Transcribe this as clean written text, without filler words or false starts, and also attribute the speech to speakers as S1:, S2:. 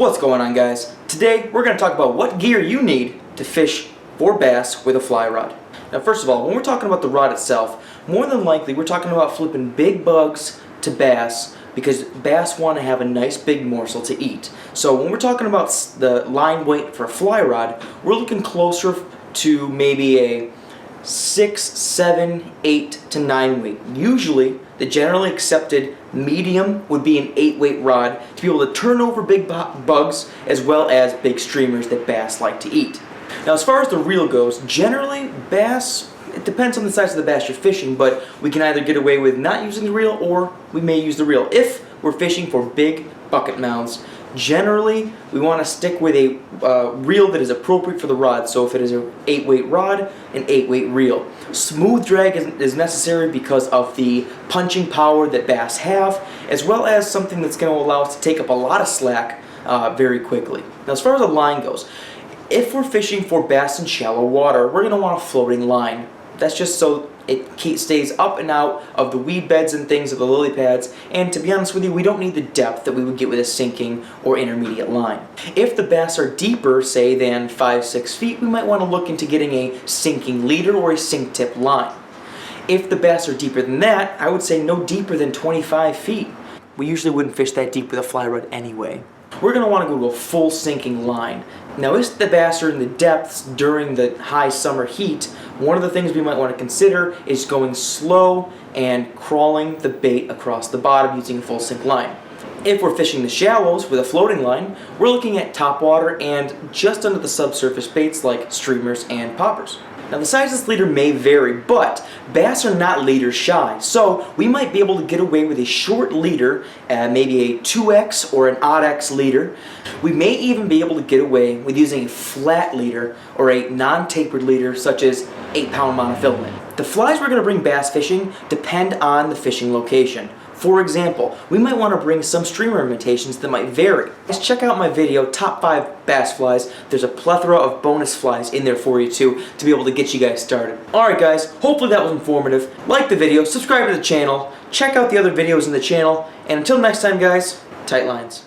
S1: What's going on, guys? Today we're going to talk about what gear you need to fish for bass with a fly rod. Now first of all, when we're talking about the rod itself, more than likely we're talking about flipping big bugs to bass because bass want to have a nice big morsel to eat. So when we're talking about the line weight for a fly rod, we're looking closer to maybe a 6, 7, 8 to 9 weight. Usually the generally accepted medium would be an 8 weight rod to be able to turn over big bugs as well as big streamers that bass like to eat. Now as far as the reel goes, generally bass, it depends on the size of the bass you're fishing, but we can either get away with not using the reel or we may use the reel if we're fishing for big bucket mouths. Generally, we want to stick with a reel that is appropriate for the rod. So if it is an 8 weight rod, an 8 weight reel. Smooth drag is necessary because of the punching power that bass have, as well as something that's going to allow us to take up a lot of slack very quickly. Now as far as the line goes, if we're fishing for bass in shallow water, we're going to want a floating line. That's just so it stays up and out of the weed beds and things of the lily pads, and to be honest with you, we don't need the depth that we would get with a sinking or intermediate line. If the bass are deeper, say than 5-6 feet, we might want to look into getting a sinking leader or a sink tip line. If the bass are deeper than that, I would say no deeper than 25 feet. We usually wouldn't fish that deep with a fly rod anyway. We're going to want to go to a full sinking line. Now if the bass are in the depths during the high summer heat, one of the things we might want to consider is going slow and crawling the bait across the bottom using a full sink line. If we're fishing the shallows with a floating line, we're looking at topwater and just under the subsurface baits like streamers and poppers. Now the size of this leader may vary, but bass are not leader shy, so we might be able to get away with a short leader, maybe a 2X or an odd X leader. We may even be able to get away with using a flat leader or a non-tapered leader such as 8-pound monofilament. The flies we're going to bring bass fishing depend on the fishing location. For example, we might want to bring some streamer imitations that might vary. Just check out my video, Top 5 Bass Flies. There's a plethora of bonus flies in there for you too, to be able to get you guys started. Alright guys, hopefully that was informative. Like the video, subscribe to the channel, check out the other videos in the channel, and until next time guys, tight lines.